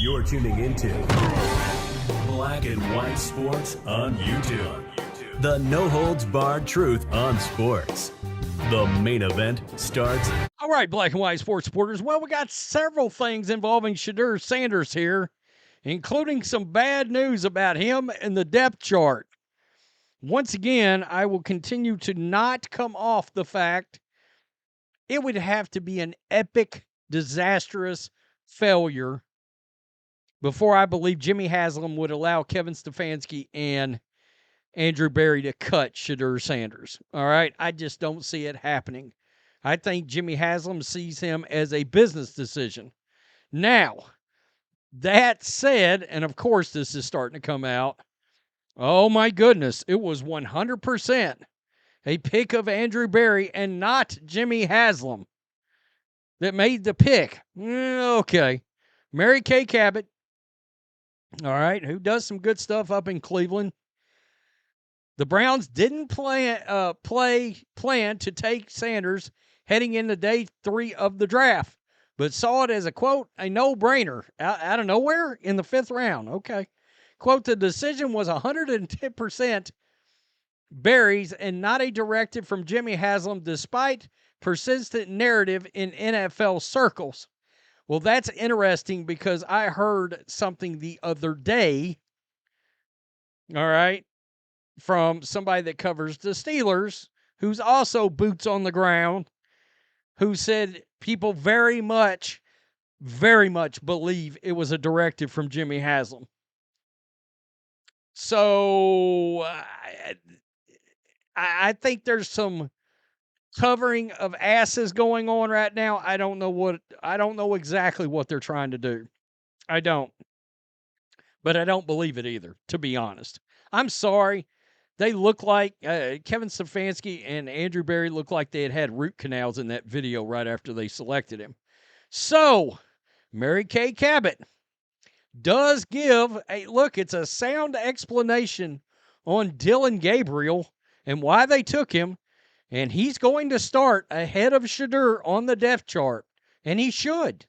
You're tuning into Black and White Sports on YouTube. The no-holds-barred truth on sports. The main event starts. All right, Black and White Sports supporters. Well, we got several things involving Shedeur Sanders here, including some bad news about him and the depth chart. Once again, I will continue to not come off the fact it would have to be an epic, disastrous failure before I believe Jimmy Haslam would allow Kevin Stefanski and Andrew Berry to cut Shedeur Sanders. All right? I just don't see it happening. I think Jimmy Haslam sees him as a business decision. Now, that said, and of course this is starting to come out, oh my goodness, it was 100% a pick of Andrew Berry and not Jimmy Haslam that made the pick. Okay. Mary Kay Cabot, all right, who does some good stuff up in Cleveland. The Browns didn't plan to take Sanders heading into day 3 of the draft, but saw it as a, quote, a no-brainer out of nowhere in the 5th round. Okay. Quote, the decision was 110% Berry's and not a directive from Jimmy Haslam, despite persistent narrative in NFL circles. Well, that's interesting because I heard something the other day, all right, from somebody that covers the Steelers, who's also boots on the ground, who said people very much believe it was a directive from Jimmy Haslam. So I think there's some covering of asses going on right now. I don't know exactly what they're trying to do. I don't. But I don't believe it either, to be honest. I'm sorry. They look like Kevin Stefanski and Andrew Berry look like they had root canals in that video right after they selected him. So, Mary Kay Cabot does give a look. It's a sound explanation on Dillon Gabriel and why they took him, and he's going to start ahead of Shedeur on the depth chart, and he should.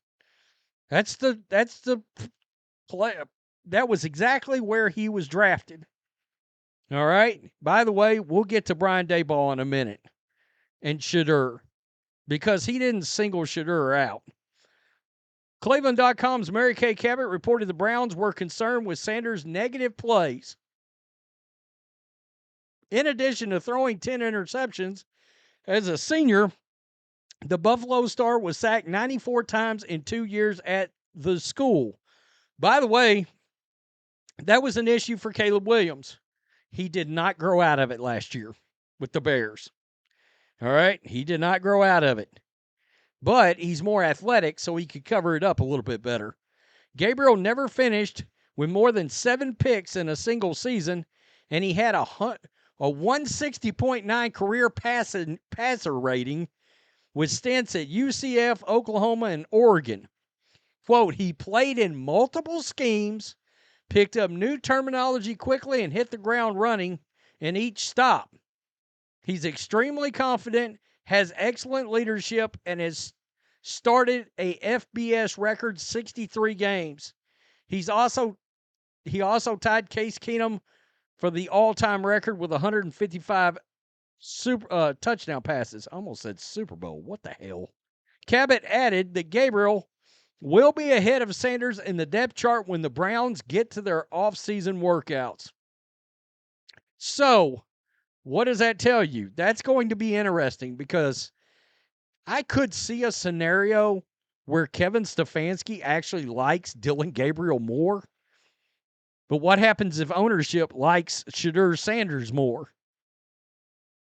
That's the play. That was exactly where he was drafted. All right. By the way, we'll get to Brian Daboll in a minute and Shedeur because he didn't single Shedeur out. Cleveland.com's Mary Kay Cabot reported the Browns were concerned with Sanders' negative plays. In addition to throwing 10 interceptions, as a senior, the Buffalo Star was sacked 94 times in 2 years at the school. By the way, that was an issue for Caleb Williams. He did not grow out of it last year with the Bears. All right? He did not grow out of it. But he's more athletic, so he could cover it up a little bit better. Gabriel never finished with more than 7 picks in a single season, and he had a 160.9 career passer rating with stints at UCF, Oklahoma, and Oregon. Quote, he played in multiple schemes, picked up new terminology quickly, and hit the ground running in each stop. He's extremely confident, has excellent leadership, and has started a FBS record 63 games. He also tied Case Keenum for the all-time record with 155 touchdown passes. I almost said Super Bowl. What the hell? Cabot added that Gabriel will be ahead of Sanders in the depth chart when the Browns get to their off-season workouts. So, what does that tell you? That's going to be interesting because I could see a scenario where Kevin Stefanski actually likes Dillon Gabriel more. But what happens if ownership likes Shedeur Sanders more?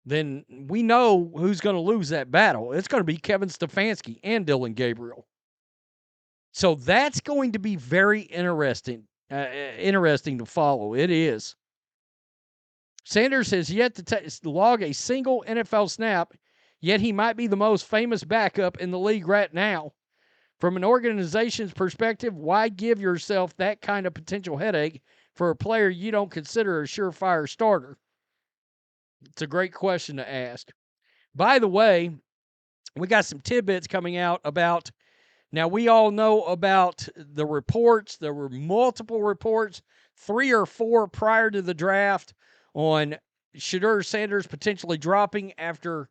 Then we know who's going to lose that battle. It's going to be Kevin Stefanski and Dillon Gabriel. So that's going to be very interesting to follow. It is. Sanders has yet to log a single NFL snap, yet he might be the most famous backup in the league right now. From an organization's perspective, why give yourself that kind of potential headache for a player you don't consider a surefire starter? It's a great question to ask. By the way, we got some tidbits coming out about Now, we all know about the reports. There were multiple reports, 3 or 4 prior to the draft, on Shedeur Sanders potentially dropping after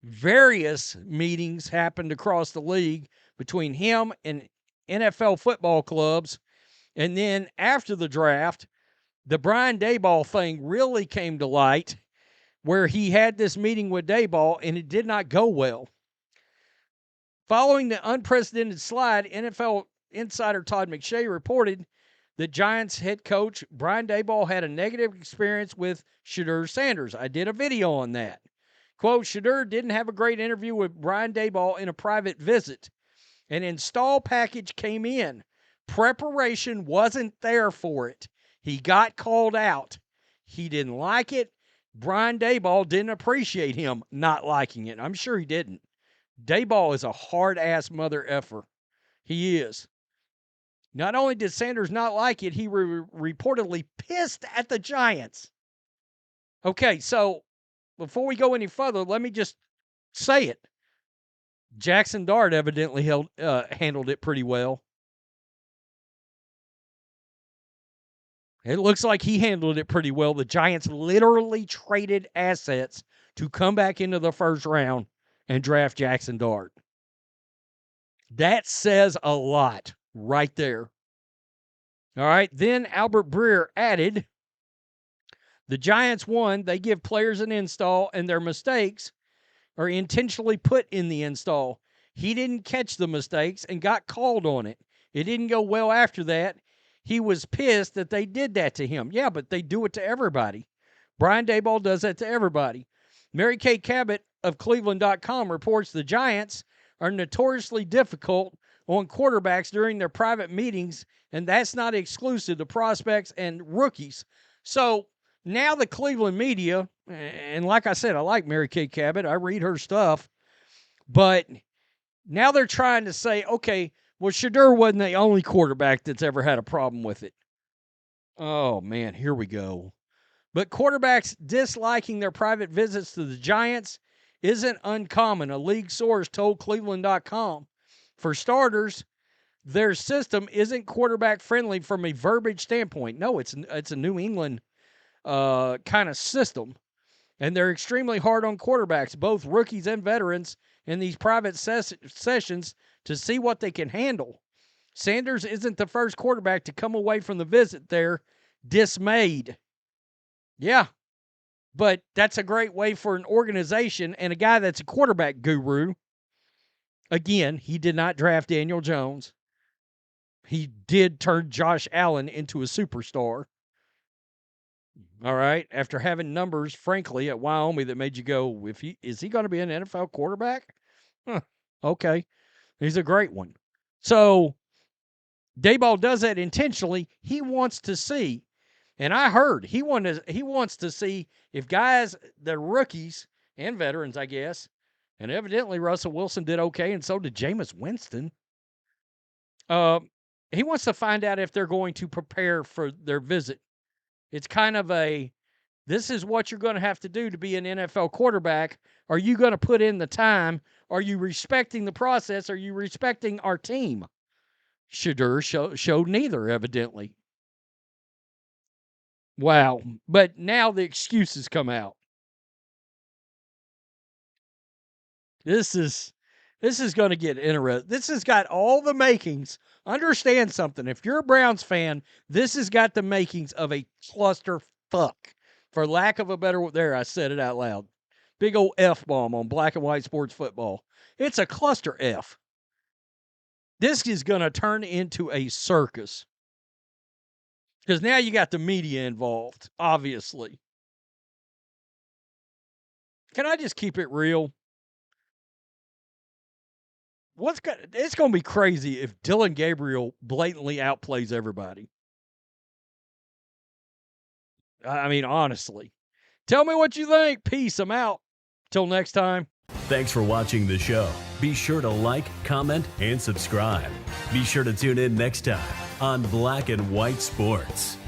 various meetings happened across the league between him and NFL football clubs. And then after the draft, the Brian Daboll thing really came to light, where he had this meeting with Daboll and it did not go well. Following the unprecedented slide, NFL insider Todd McShay reported that Giants head coach Brian Daboll had a negative experience with Shedeur Sanders. I did a video on that. Quote, Shedeur didn't have a great interview with Brian Daboll in a private visit. An install package came in. Preparation wasn't there for it. He got called out. He didn't like it. Brian Daboll didn't appreciate him not liking it. I'm sure he didn't. Daboll is a hard-ass mother effer. He is. Not only did Sanders not like it, he reportedly pissed at the Giants. Okay, so before we go any further, let me just say it. Jackson Dart evidently handled it pretty well. It looks like he handled it pretty well. The Giants literally traded assets to come back into the first round and draft Jackson Dart. That says a lot right there. All right, then Albert Breer added, the Giants won. They give players an install, and their mistakes are intentionally put in the install. He didn't catch the mistakes and got called on it. It didn't go well after that. He was pissed that they did that to him. Yeah, but they do it to everybody. Brian Daboll does that to everybody. Mary Kay Cabot of Cleveland.com reports the Giants are notoriously difficult on quarterbacks during their private meetings, and that's not exclusive to prospects and rookies. So now the Cleveland media, and like I said, I like Mary Kay Cabot. I read her stuff. But now they're trying to say, okay, well, Shedeur wasn't the only quarterback that's ever had a problem with it. Oh, man, here we go. But quarterbacks disliking their private visits to the Giants isn't uncommon, a league source told Cleveland.com. For starters, their system isn't quarterback-friendly from a verbiage standpoint. No, it's a New England kind of system. And they're extremely hard on quarterbacks, both rookies and veterans, in these private sessions to see what they can handle. Sanders isn't the first quarterback to come away from the visit there dismayed. Yeah, but that's a great way for an organization and a guy that's a quarterback guru. Again, he did not draft Daniel Jones. He did turn Josh Allen into a superstar. All right, after having numbers, frankly, at Wyoming that made you go, is he going to be an NFL quarterback? Huh, okay, he's a great one. So Daboll does that intentionally. He wants to see, and I heard he wants to see if guys, the rookies and veterans, I guess, and evidently Russell Wilson did okay, and so did Jameis Winston. He wants to find out if they're going to prepare for their visit. It's kind of this is what you're going to have to do to be an NFL quarterback. Are you going to put in the time? Are you respecting the process? Are you respecting our team? Shedeur showed neither, evidently. Wow. But now the excuses come out. This is going to get interesting. This has got all the makings. Understand something. If you're a Browns fan, this has got the makings of a clusterfuck. For lack of a better word, there, I said it out loud. Big old F-bomb on black and white sports football. It's a cluster F. This is going to turn into a circus. Because now you got the media involved, obviously. Can I just keep it real? It's going to be crazy if Dillon Gabriel blatantly outplays everybody. I mean, honestly. Tell me what you think. Peace. I'm out. Till next time. Thanks for watching the show. Be sure to like, comment, and subscribe. Be sure to tune in next time on Black and White Sports.